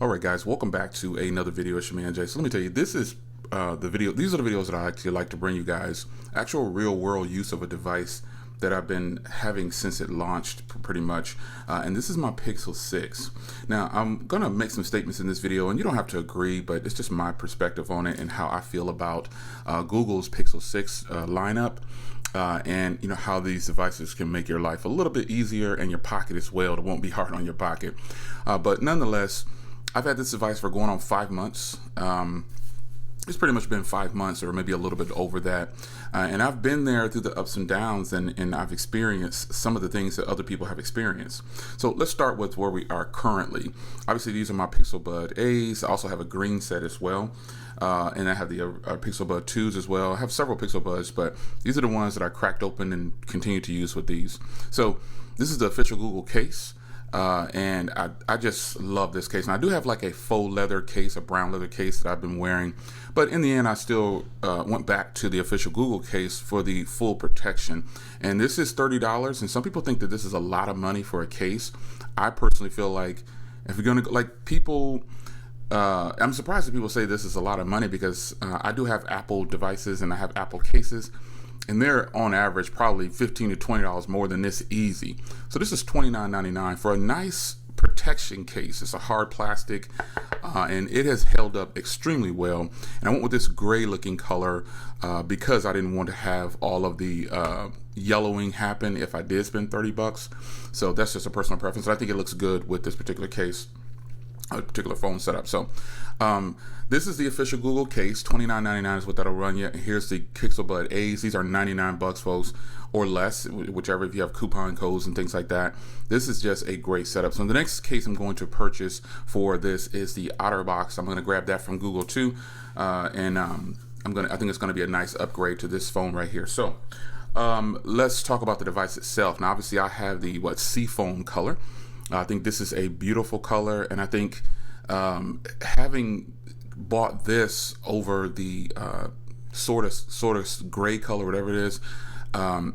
All right, guys, welcome back to another video. It's your man Jay. So let me tell you, this is the video. These are the videos that I actually like to bring you guys actual real world use of a device that I've been having since it launched, pretty much. And this is my Pixel 6. Now, I'm gonna make some statements in this video, and you don't have to agree, but it's just my perspective on it and how I feel about Google's Pixel 6 lineup. And you know how these devices can make your life a little bit easier and your pocket as well. It won't be hard on your pocket, but nonetheless, I've had this device for going on 5 months. It's pretty much been 5 months or maybe a little bit over that. And I've been there through the ups and downs, and I've experienced some of the things that other people have experienced. So let's start with where we are currently. Obviously, these are my Pixel Bud A's. I also have a green set as well. And I have the Pixel Bud 2s as well. I have several Pixel Buds, but these are the ones that I cracked open and continue to use with these. So this is the official Google case. And I just love this case. And I do have like a faux leather case, a brown leather case that I've been wearing. But in the end, I still went back to the official Google case for the full protection. And this is $30. And some people think that this is a lot of money for a case. I personally feel like if you're going to go, like people, I'm surprised that people say this is a lot of money because I do have Apple devices and I have Apple cases. And they're on average probably $15 to $20 more than this easy. So this is $29.99 for a nice protection case. It's a hard plastic, and it has held up extremely well. And I went with this gray looking color because I didn't want to have all of the yellowing happen if I did spend $30. So that's just a personal preference. I think it looks good with this particular case, a particular phone setup. So this is the official Google case. $29.99 is what that'll run you. Here's the Pixel Bud A's. These are $99, folks, or less, whichever, if you have coupon codes and things like that. This is just a great setup. So the next case I'm going to purchase for this is the OtterBox. I'm going to grab that from Google too, and I think it's going to be a nice upgrade to this phone right here. So let's talk about the device itself. Now, obviously, I have the Seafoam color. I think this is a beautiful color, and I think having bought this over the Sorta gray color, whatever it is, I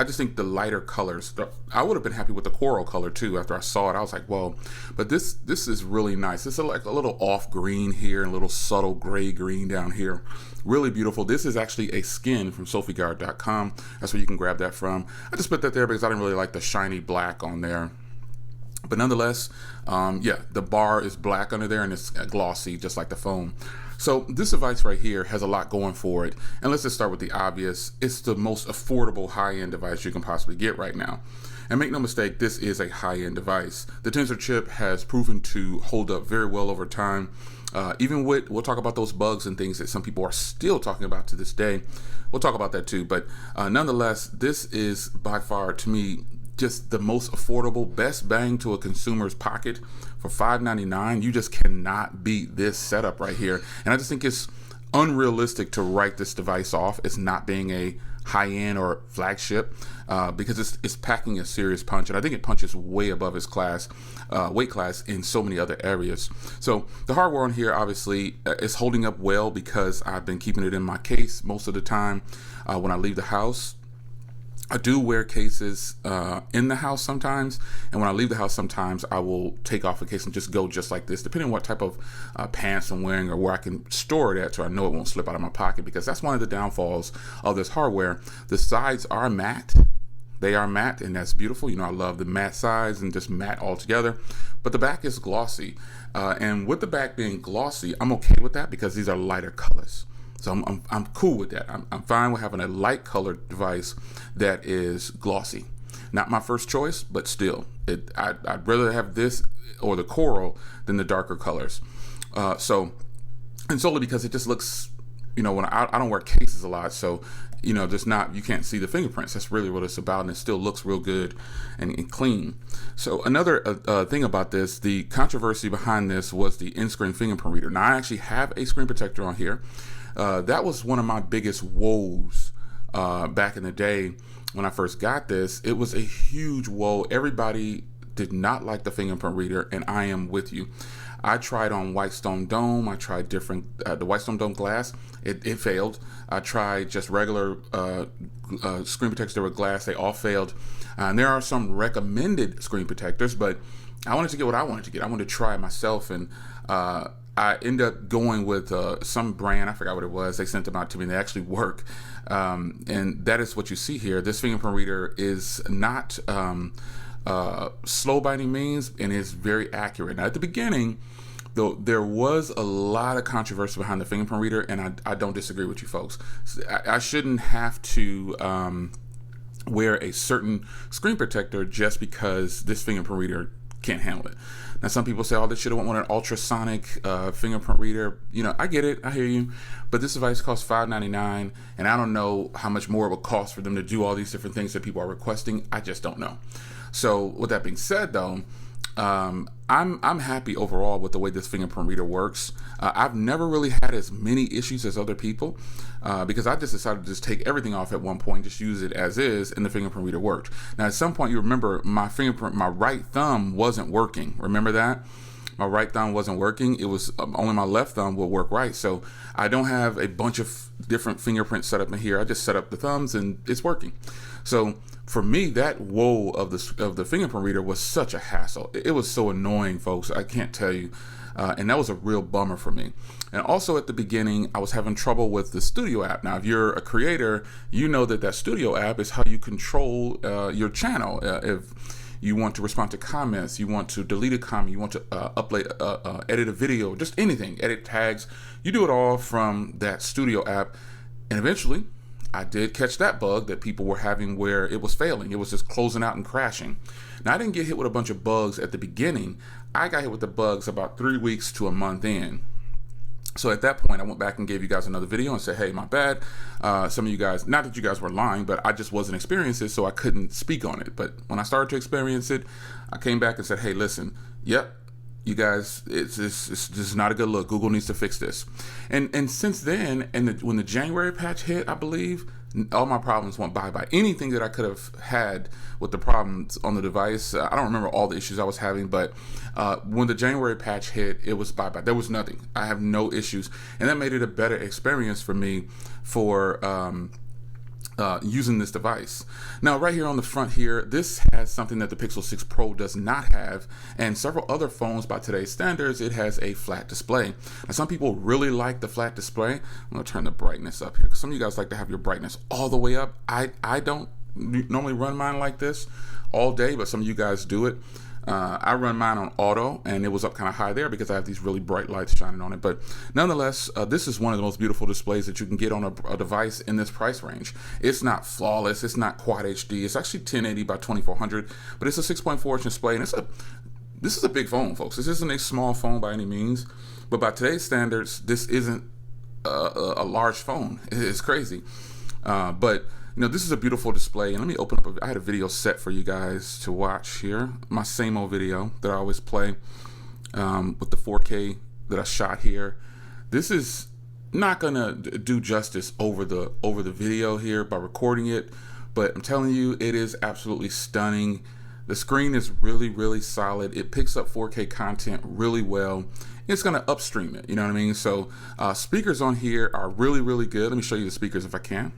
just think the lighter colors, I would have been happy with the coral color too. After I saw it, I was like, whoa, but this is really nice. It's like a little off green here and a little subtle gray green down here. Really beautiful. This is actually a skin from SophieGuard.com. That's where you can grab that from. I just put that there because I didn't really like the shiny black on there. But nonetheless, yeah, the bar is black under there and it's glossy, just like the phone. So this device right here has a lot going for it. And let's just start with the obvious. It's the most affordable high-end device you can possibly get right now. And make no mistake, this is a high-end device. The Tensor chip has proven to hold up very well over time. Even with, we'll talk about those bugs and things that some people are still talking about to this day. We'll talk about that too. But nonetheless, this is by far, to me, just the most affordable, best bang to a consumer's pocket for $5.99. You just cannot beat this setup right here. And I just think it's unrealistic to write this device off as not being a high-end or flagship because it's packing a serious punch, and I think it punches way above its class, weight class in so many other areas. So the hardware on here obviously is holding up well because I've been keeping it in my case most of the time when I leave the house. I do wear cases in the house sometimes, and when I leave the house sometimes I will take off a case and just go just like this, depending on what type of pants I'm wearing or where I can store it at so I know it won't slip out of my pocket, because that's one of the downfalls of this hardware. The sides are matte. They are matte, and that's beautiful. You know, I love the matte sides and just matte altogether, but the back is glossy. And with the back being glossy, I'm okay with that because these are lighter colors. So I'm cool with that. I'm fine with having a light colored device that is glossy. Not my first choice, but still, I'd rather have this or the coral than the darker colors. And solely because it just looks, you know, when I don't wear cases a lot, so you know, you can't see the fingerprints. That's really what it's about, and it still looks real good and clean. So another thing about this, the controversy behind this was the in-screen fingerprint reader. Now I actually have a screen protector on here. That was one of my biggest woes back in the day when I first got this. It was a huge woe. Everybody did not like the fingerprint reader, and I am with you. I tried on Whitestone Dome. I tried different, the Whitestone Dome glass. It failed. I tried just regular screen protectors that were glass. They all failed. And there are some recommended screen protectors, but I wanted to get what I wanted to get. I wanted to try it myself, and I ended up going with some brand. I forgot what it was. They sent them out to me, and they actually work. And that is what you see here. This fingerprint reader is not slow by any means, and is very accurate. Now, at the beginning, though, there was a lot of controversy behind the fingerprint reader, and I don't disagree with you folks. I shouldn't have to wear a certain screen protector just because this fingerprint reader can't handle it. Now, some people say, oh, they should have want an ultrasonic fingerprint reader. You know, I get it, I hear you, but this device costs $599, and I don't know how much more it would cost for them to do all these different things that people are requesting. I just don't know. So with that being said, though, I'm happy overall with the way this fingerprint reader works. I've never really had as many issues as other people because I just decided to just take everything off at one point, just use it as is, and the fingerprint reader worked. Now, at some point, you remember my right thumb wasn't working. Remember that? My right thumb wasn't working. It was only my left thumb will work right. So I don't have a bunch of different fingerprints set up in here. I just set up the thumbs and it's working. So for me, that woe of the fingerprint reader was such a hassle. It was so annoying, folks. I can't tell you. And that was a real bummer for me. And also at the beginning, I was having trouble with the Studio app. Now, if you're a creator, you know that Studio app is how you control your channel. If you want to respond to comments, you want to delete a comment, you want to upload, edit a video, just anything, edit tags, you do it all from that Studio app. And eventually, I did catch that bug that people were having where it was failing. It was just closing out and crashing. Now, I didn't get hit with a bunch of bugs at the beginning. I got hit with the bugs about 3 weeks to a month in. So at that point, I went back and gave you guys another video and said, hey, my bad. Some of you guys, not that you guys were lying, but I just wasn't experiencing it, so I couldn't speak on it. But when I started to experience it, I came back and said, hey, listen, yep, you guys, it's just not a good look. Google needs to fix this. And since then, when the January patch hit, I believe, all my problems went bye-bye. Anything that I could have had with the problems on the device, I don't remember all the issues I was having, but when the January patch hit, it was bye-bye. There was nothing. I have no issues. And that made it a better experience for me for using this device. Now, right here on the front here, this has something that the Pixel 6 Pro does not have, and several other phones by today's standards, it has a flat display. Now, some people really like the flat display. I'm gonna turn the brightness up here, because some of you guys like to have your brightness all the way up. I don't normally run mine like this all day, but some of you guys do it. I run mine on auto, and it was up kind of high there because I have these really bright lights shining on it. But nonetheless, this is one of the most beautiful displays that you can get on a device in this price range. It's not flawless. It's not quad HD. It's actually 1080 by 2400, but it's a 6.4-inch display, and this is a big phone, folks. This isn't a small phone by any means, but by today's standards, this isn't a large phone. It's crazy, but you know, this is a beautiful display. And let me open up. I had a video set for you guys to watch here. My same old video that I always play with the 4K that I shot here. This is not gonna do justice over the video here by recording it, but I'm telling you, it is absolutely stunning. The screen is really, really solid. It picks up 4K content really well. It's gonna upstream it. You know what I mean? So speakers on here are really, really good. Let me show you the speakers if I can.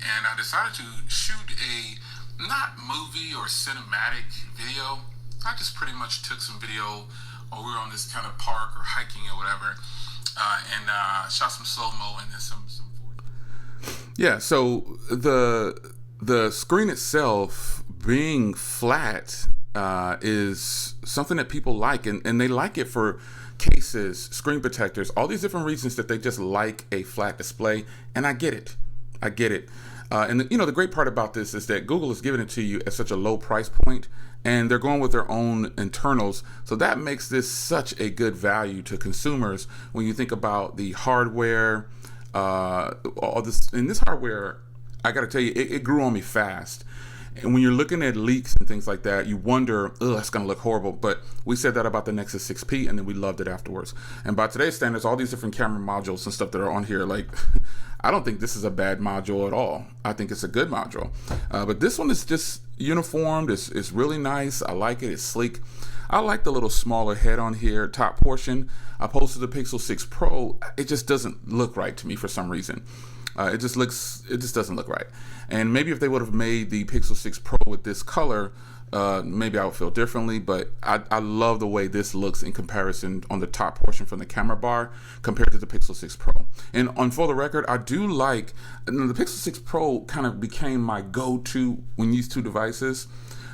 And I decided to shoot a not movie or cinematic video. I just pretty much took some video while we were on this kind of park or hiking or whatever, and shot some slow-mo and then some 4K. Yeah, so the screen itself being flat is something that people like, and they like it for cases, screen protectors, all these different reasons that they just like a flat display, and I get it. I get it. And the great part about this is that Google is giving it to you at such a low price point, and they're going with their own internals. So that makes this such a good value to consumers when you think about the hardware, all this. And this hardware, I got to tell you, it grew on me fast. And when you're looking at leaks and things like that, you wonder, it's going to look horrible. But we said that about the Nexus 6P, and then we loved it afterwards. And by today's standards, all these different camera modules and stuff that are on here, like, I don't think this is a bad module at all. I think it's a good module. But this one is just uniformed. It's really nice. I like it. It's sleek. I like the little smaller head on here, top portion. Opposed to the Pixel 6 Pro, it just doesn't look right to me for some reason. It just doesn't look right. And maybe if they would have made the Pixel 6 Pro with this color, maybe I would feel differently, but I love the way this looks in comparison on the top portion from the camera bar compared to the Pixel 6 Pro. And on for the record, I do like, the Pixel 6 Pro kind of became my go-to when these two devices.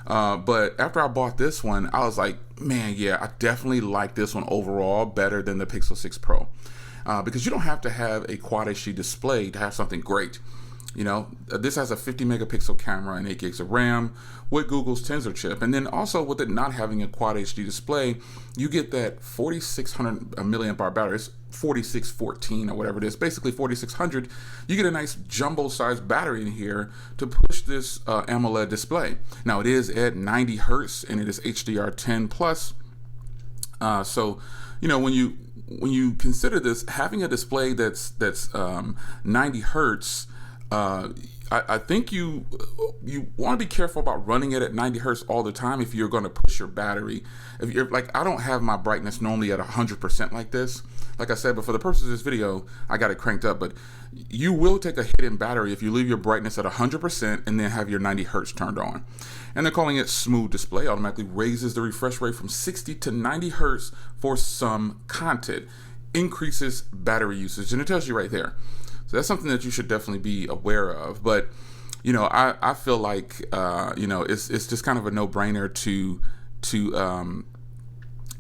But after I bought this one, I was like, man, yeah, I definitely like this one overall better than the Pixel 6 Pro. Because you don't have to have a Quad HD display to have something great. You know, this has a 50 megapixel camera and 8 gigs of RAM with Google's Tensor chip. And then also with it not having a Quad HD display, you get that 4600 milliamp hour battery. It's 4614 or whatever it is, basically 4600. You get a nice jumbo sized battery in here to push this AMOLED display. Now it is at 90 hertz and it is HDR10 plus. So, you know, when you consider this, having a display that's 90 hertz, I think you want to be careful about running it at 90 hertz all the time if you're going to push your battery. If you're like, I don't have my brightness normally at 100% like this. Like I said, but for the purpose of this video, I got it cranked up. But you will take a hit in battery if you leave your brightness at 100% and then have your 90 hertz turned on. And they're calling it smooth display. Automatically raises the refresh rate from 60 to 90 hertz for some content. Increases battery usage, and it tells you right there. So that's something that you should definitely be aware of. But, you know, I feel like, you know, it's just kind of a no-brainer to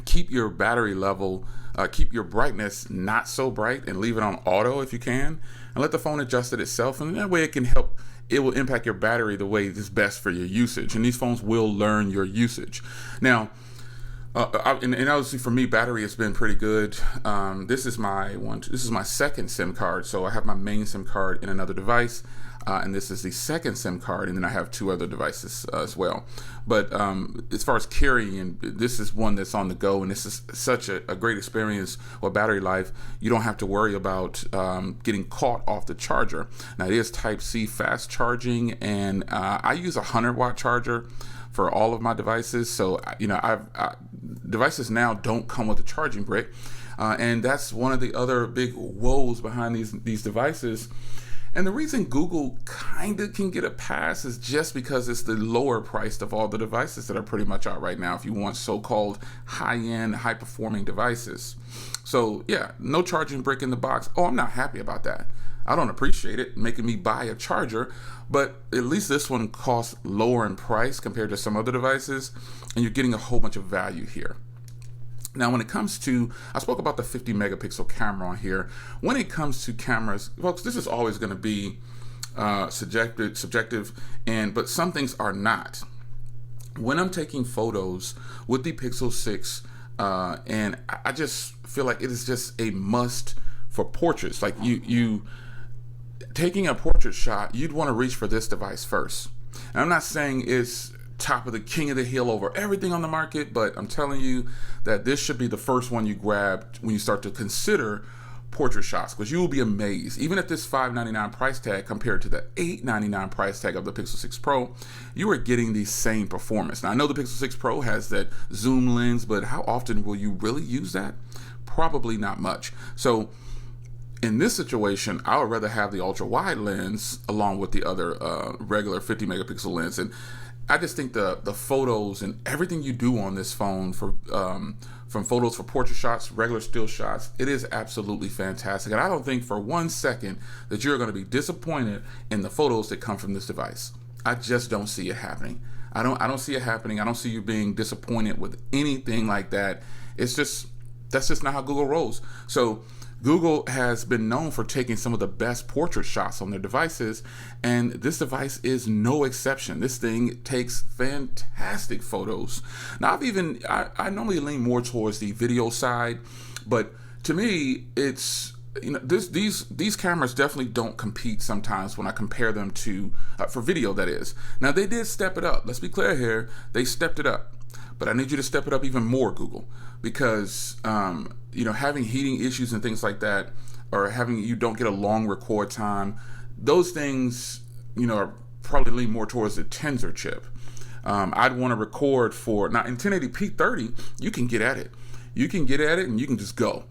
keep your battery level, keep your brightness not so bright and leave it on auto if you can, and let the phone adjust it itself. And that way it can help, it will impact your battery the way is best for your usage. And these phones will learn your usage. Now, and obviously for me, battery has been pretty good. This is my second SIM card. So I have my main SIM card in another device, and this is the second SIM card, and then I have two other devices as well. But as far as carrying, this is one that's on the go, and this is such a great experience with battery life. You don't have to worry about getting caught off the charger. Now it is Type-C fast charging, and I use a 100-watt charger for all of my devices. So, you know, devices now don't come with a charging brick. And that's one of the other big woes behind these devices. And the reason Google kind of can get a pass is just because it's the lower priced of all the devices that are pretty much out right now if you want so-called high-end, high-performing devices. So, yeah, no charging brick in the box. Oh, I'm not happy about that. I don't appreciate it making me buy a charger, but at least this one costs lower in price compared to some other devices, and you're getting a whole bunch of value here. Now, when it comes to, I spoke about the 50 megapixel camera on here. When it comes to cameras, folks, this is always going to be subjective, but some things are not. When I'm taking photos with the Pixel 6, and I just feel like it is just a must for portraits. Like you taking a portrait shot, you'd want to reach for this device first. And I'm not saying it's top of the king of the hill over everything on the market, but I'm telling you that this should be the first one you grab when you start to consider portrait shots, because you will be amazed. Even at this $599 price tag compared to the $899 price tag of the Pixel 6 Pro, you are getting the same performance. Now, I know the Pixel 6 Pro has that zoom lens, but how often will you really use that? Probably not much. So in this situation, I would rather have the ultra wide lens along with the other regular 50 megapixel lens. And I just think the photos and everything you do on this phone for from photos for portrait shots, regular still shots, it is absolutely fantastic. And I don't think for 1 second that you're going to be disappointed in the photos that come from this device. I just don't see it happening. I don't see it happening. I don't see you being disappointed with anything like that. It's just, that's just not how Google rolls. So Google has been known for taking some of the best portrait shots on their devices, and this device is no exception. This thing takes fantastic photos. Now, I normally lean more towards the video side, but to me, it's, you know, these cameras definitely don't compete sometimes when I compare them to, for video that is. Now, they did step it up. Let's be clear here. They stepped it up. But I need you to step it up even more, Google, because you know, having heating issues and things like that, or you don't get a long record time, those things, you know, are probably lean more towards the Tensor chip. I'd want to record for, now in 1080p 30, you can get at it. You can get at it and you can just go.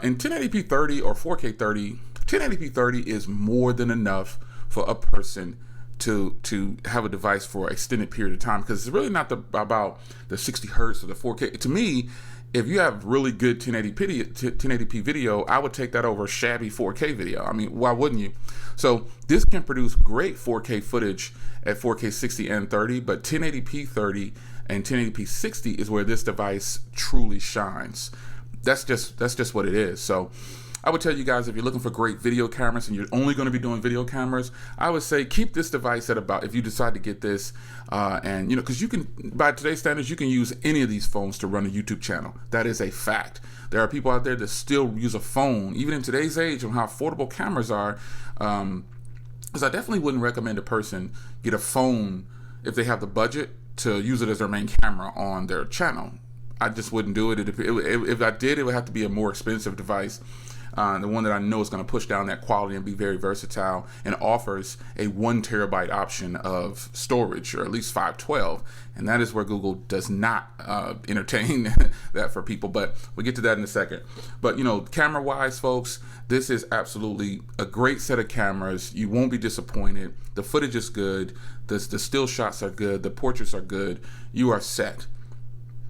In 1080p 30 or 4K 30, 1080p 30 is more than enough for a person to have a device for an extended period of time, because it's really not about the 60 hertz or the 4K. To me, if you have really good 1080p video, I would take that over shabby 4K video. I mean, why wouldn't you? So this can produce great 4K footage at 4K 60 and 30, but 1080p 30 and 1080p 60 is where this device truly shines. That's just what it is. So I would tell you guys, if you're looking for great video cameras and you're only going to be doing video cameras, I would say keep this device at about, if you decide to get this, and you know, because you can, by today's standards, you can use any of these phones to run a YouTube channel. That is a fact. There are people out there that still use a phone, even in today's age, on how affordable cameras are. Because I definitely wouldn't recommend a person get a phone if they have the budget to use it as their main camera on their channel. I just wouldn't do it. If I did, it would have to be a more expensive device. The one that I know is going to push down that quality and be very versatile and offers a 1 terabyte option of storage, or at least 512. And that is where Google does not entertain that for people. But we'll get to that in a second. But, you know, camera wise, folks, this is absolutely a great set of cameras. You won't be disappointed. The footage is good. The still shots are good. The portraits are good. You are set.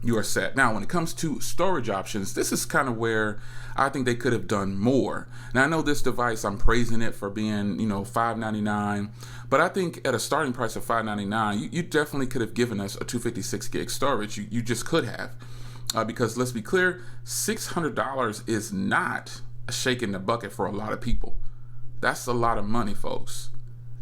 You are set. Now, when it comes to storage options, this is kind of where I think they could have done more. Now, I know this device, I'm praising it for being, you know, $599, but I think at a starting price of $599, you definitely could have given us a 256 gig storage. You just could have, because let's be clear, $600 is not a shake in the bucket for a lot of people. That's a lot of money, folks.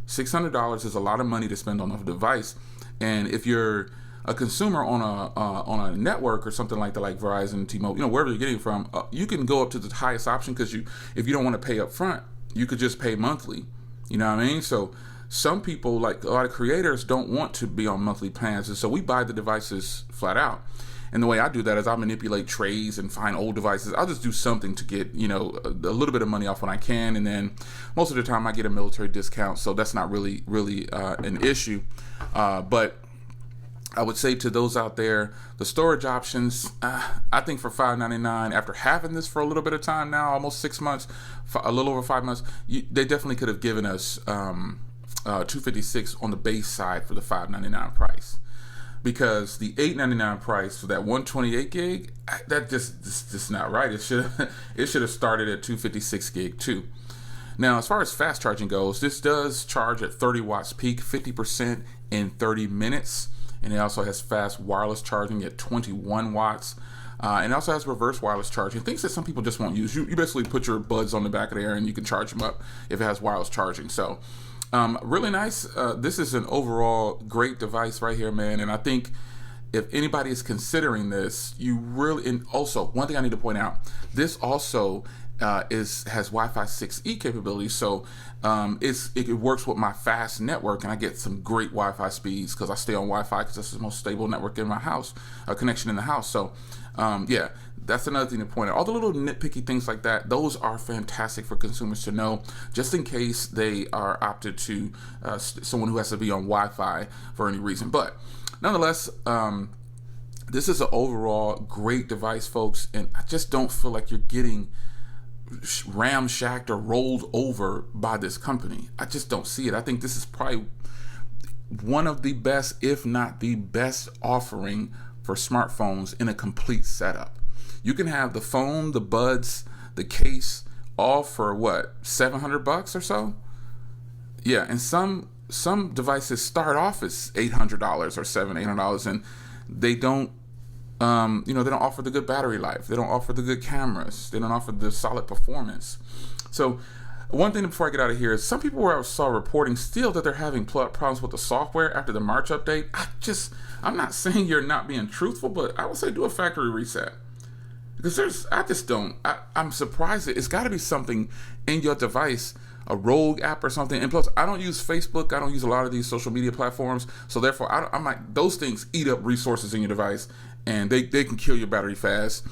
$600 is a lot of money to spend on a device, and if you're a consumer on a network or something like that, like Verizon, T-Mobile, you know, wherever you're getting it from, you can go up to the highest option, because if you don't want to pay up front, you could just pay monthly. You know what I mean? So some people, like a lot of creators, don't want to be on monthly plans, and so we buy the devices flat out. And the way I do that is I manipulate trays and find old devices. I'll just do something to get, you know, a little bit of money off when I can, and then most of the time I get a military discount, so that's not really an issue. But I would say to those out there, the storage options, I think for $599, after having this for a little bit of time now, almost 6 months, a little over 5 months, they definitely could have given us 256 on the base side for the $599 price. Because the $899 price for that 128 gig, that just not right. It should have started at 256 gig too. Now, as far as fast charging goes, this does charge at 30 watts peak, 50% in 30 minutes. And it also has fast wireless charging at 21 watts. And it also has reverse wireless charging, things that some people just won't use. You basically put your buds on the back of the air and you can charge them up if it has wireless charging. So really nice. This is an overall great device right here, man. And I think if anybody is considering this, you really, and also one thing I need to point out, this also has Wi-Fi 6E capabilities, so it works with my fast network, and I get some great Wi-Fi speeds because I stay on Wi-Fi because that's the most stable network in my house, connection in the house. So yeah, that's another thing to point out. All the little nitpicky things like that, those are fantastic for consumers to know, just in case they are opted to someone who has to be on Wi-Fi for any reason. But nonetheless, this is an overall great device, folks, and I just don't feel like you're getting ramshacked or rolled over by this company. I just don't see it. I think this is probably one of the best, if not the best, offering for smartphones in a complete setup. You can have the phone, the buds, the case, all for what, $700 or so? Yeah, and some devices start off as $800 or $800, and they don't they don't offer the good battery life. They don't offer the good cameras. They don't offer the solid performance. So one thing before I get out of here is some people I saw reporting still that they're having problems with the software after the March update. I'm not saying you're not being truthful, but I would say do a factory reset. Because I'm surprised it's got to be something in your device, a rogue app or something. And plus, I don't use Facebook. I don't use a lot of these social media platforms. So therefore, those things eat up resources in your device, and they can kill your battery fast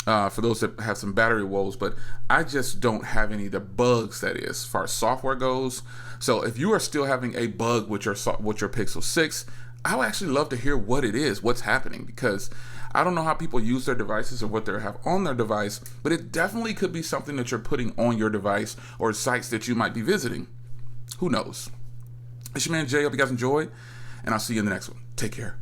for those that have some battery woes. But I just don't have any of the bugs, that is, as far as software goes. So if you are still having a bug with your Pixel 6, I would actually love to hear what it is, what's happening, because I don't know how people use their devices or what they have on their device, but it definitely could be something that you're putting on your device or sites that you might be visiting. Who knows? It's your man Jay. Hope you guys enjoyed, and I'll see you in the next one. Take care.